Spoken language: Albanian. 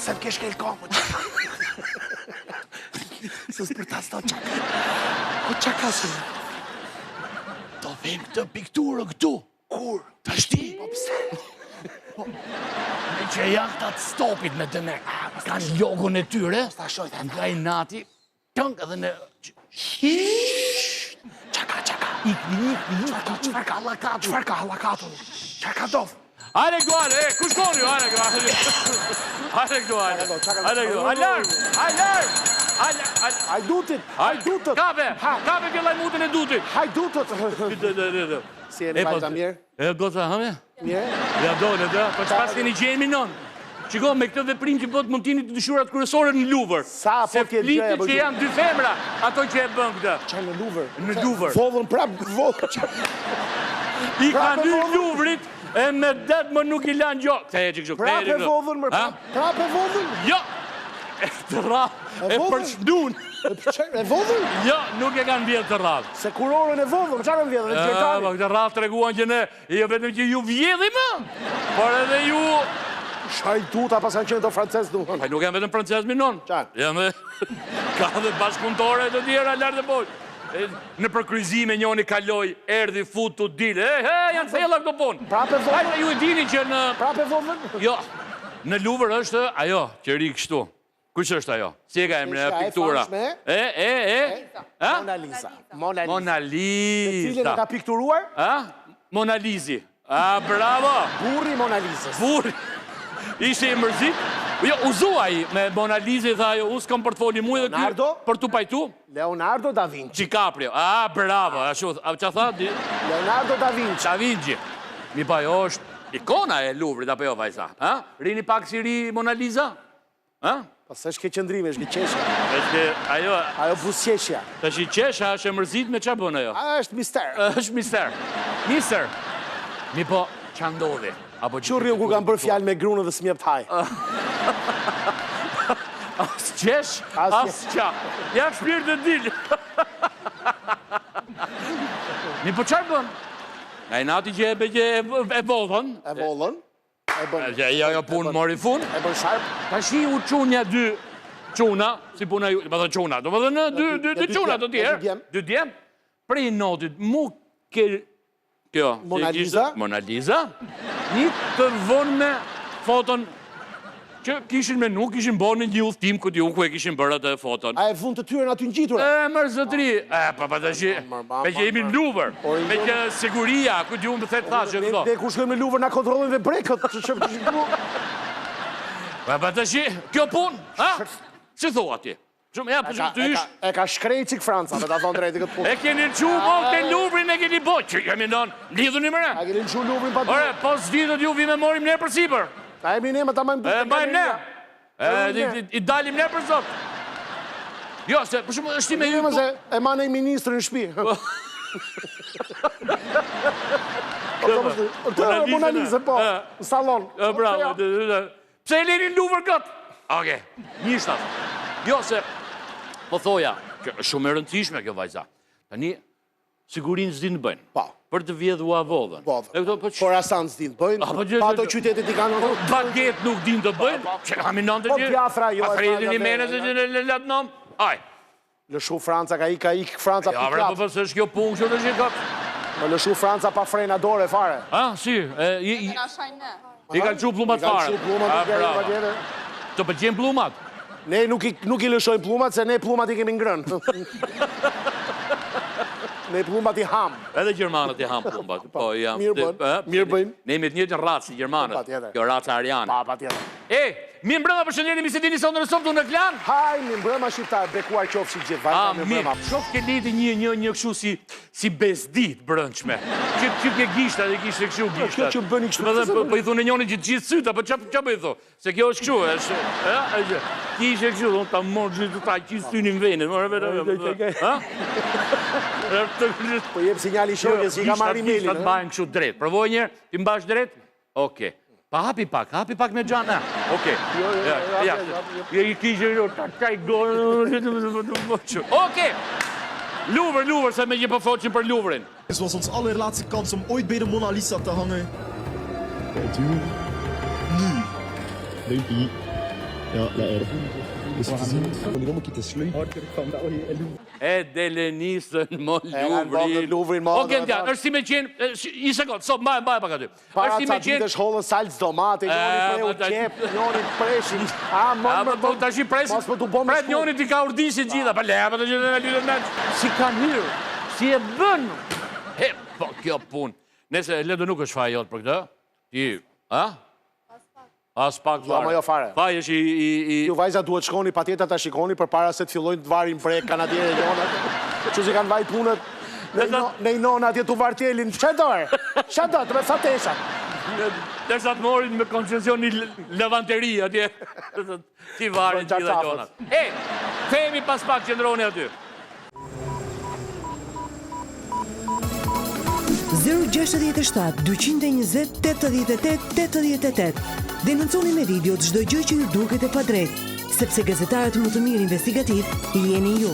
Se më keshkel komu, qaka. Së për ta sto qaka. O qaka se. Do vim këtë pikturë këtu. Kur? Të shti? Po pse? Me që janë të stopit me të ne. Kanë logon e tyre. Nga i nati. Këngë edhe në... Qaka. Ikni. Qfar ka halakatu? Qfar ka dof? Hajde këtu, hajde, kush koni ju, hajde këtu, alarm! Hajdutit! Kape këllaj mutën e dutit! Hajdutit! Si e në vajta mirë? E, goca, hame? Mirë? Ja, dole, dhe, për që pas keni gjemi non. Qiko, me këtë veprim që bët mund t'ini të dëshurat kërësore në Luvër. Sa po Se t'je flitit që janë 2 femra, ato që e bën këtë. Qa në Luvër? Në Luvër. Vodhën prap, vodhën. I kanë 2 Luvrit, e me detë më nuk i lanë gjo. Këtë e që kështu. Prape vodhën, mërë. Prape vodhën? Jo! E të ra, e përshndun. E vodhën? Jo, nuk e kanë vjetë të radhë. Se kurorën e vodhën, qa kanë vjetë? Këtë radhë të reguan që ne, jo vetëm që ju vjedhi më, por edhe ju... Shajtuta pas kanë qenë të francesë duhen. Pa nuk janë vetëm francesë minon. Qanë? Janë dhe... Ka dhe bashkëpunëtore të tjera lartë dhe poshtë. Në përkryzime njoni kaloj, erdi, futu, dile. Janë thella këto punë. Prape vodhën? Hajde, ju e dini që në... Prape vodhën? Jo, në Luvër është ajo, që ri kështu. Kush është ajo? Si e ka emre piktura? Mona Lisa. Mona Të cilin e Lisa. ka pikturuar? Mona Lisi. Bravo! Burri Mona Lisës. Burri. Ishe i mërzit. Jo, uzua i me Mona Lisa i tha jo, unë s'kam portfoli mu edhe Leonardo? për t'u pajtu. Leonardo da Vinci. DiCaprio. Bravo. Qa tha? Leonardo da Vinci. Da Vinci. Mi pa jo është ikona e Luvrit, apo jo vajza? Rini pak si ri Mona Lisa? Pas është ke qëndrime, është ke qeshja. Është ajo... Ajo busqeshja. Të shi qesha është e mërzit me qa bënë ajo? Është mister. është mister. Mister. Mi po, qa ndodhi? Qurri ku kanë bërë fjalë me grunë dhe s'mjep haj. As qesh, as qa. Ja shpirë të dilë. Mi po qarë bënë? Nga i nati që e vodhën. E vodhën. E bën. Jo punë mori fun. E bën sharp. Ta shi u qunja 2 quna, si puna ju, më dhe quna, do më dhe në 2 quna të tjerë. 2 djemë. Prej notit, mu ke... Kjo. Mona Lisa. Mona Lisa. Një të vënë me foton që kishin me nuk, kishin bërë në një udhtim këtë ju ku e kishin bërë atë foton. A e vund të tyre në aty në gjitur? Mërzëtri. Pa të shi. Me që jemi në Luvër. Me që siguria, këtë ju më thetë thashe këto. Dhe ku shkojmë në Luvër na kontrollojnë dhe brekët. Pa të shi. Kjo pun, si thua ti? E ka shkrej qik Franca, me ta thonë drejti këtë punë. E keni në qumë, të Luvrin e keni bo, që jemi ndonë, lidhë një mëre. A keni në qumë Luvrin pa të... Ore, pos ditët ju vi me morim ne për sipër. A emi ne me ta majmë të Majmë ne. I dalim ne për zot. Jo, se, për shumë, është ti me ju... Se e manej ministrë në shpi. Mona Lisa, po, në salon. Bravo. Pse e leni Luvër këtë? Oke, një shtatë. Jo, se, po thoja, shumë e rëndësishme kjo vajza. Tani, sigurin s'din bëjnë. Pa. Për të vjedhua vodhën. Por asan s'din bëjnë. Pa të qytetit i kanë... Baget nuk din të bëjnë. Që aminon të gjithë. Po pjafra, jo... A fredi një mene se që në latë nom. Aj. Lëshu Franca ka ik Franca Ja, vre, po përse është kjo punë që të që këtë. Lëshu Franca pa frena dore fare. Si? I kanë qu plumat fare. Të përqen plumat? Ne nuk i lëshojnë plumat, se ne plumat i kemi ngrënë. Ne plumbat i ham. Edhe Gjermanët i ham plumbat. Po, jam. Mirë bëjnë. Ne jemi të njëjtën racë si Gjermanët. Patjetër. Kjo raca ariane. Patjetër. Mi mbrëma përshëndetje, mi se dini sot në softu në klan? Haj, mi mbrëma shqiptar, bekuar qofë si gjithë, vajta mi mbrëma. Shof ke leti një këshu si bezdit brëndshme. Që ke gishta dhe kishte këshu gishtat. Kjo që bëni kështu. Po i thunë njoni gjithë syta, po që po i thu? Se kjo është këshu, ki ishe këshu, unë ta morë gjithë ta qisë ty një venit. Po jep sinjali shokje, si ka marrë emailin. Gishtat bajnë këshu drejt. Provoj njerë, ti mbash drejt? Oke. Pa hapi pak me gjanë. Oke. Ja, i kishe ta kaj gojë. Oke. Louvre, se me je përfoqin për Louvren. Het was ons allerlaatste kans om ooit bij de Mona Lisa te hangen. Natuurlijk. Nu. Denk je? Ja, lekker. Is het te zien? Kan ik om een keer te sluiten? E delenisën mo Louvrin. Louvrin. Oke, është si me qenë, i sekund, sot, mbaj pak aty. Para ca ditësh hollën salcë domate, njoni preu qep, njoni preshin. Ta shi presin, Mos më të bom pret njoni t'i ka urdisin gjitha, pa leha, pa të gjithë në lytën meq. Si kanë hyrë, si e bënë. He, po, kjo punë. Nese, Ledo nuk është faja jotë për këtë. Ti, a? As pak fare. Jo fare. Faj është i... Ju vajza duhet shkoni patjetër ta shikoni për para se të fillojnë të varin prek kanadierë e jonat. Që si kanë vaj punët, ne i nona atje të vartjelin. Shëndor, të me fatesha. Dërsa të morin me koncesion një lavanteri atje. Ti varin gjitha jonat. Themi pas pak qëndroni aty. 067 220 88 88. Denonconi me video çdo gjë që ju duket e padrejtë, sepse gazetarët më të mirë investigativ jeni ju.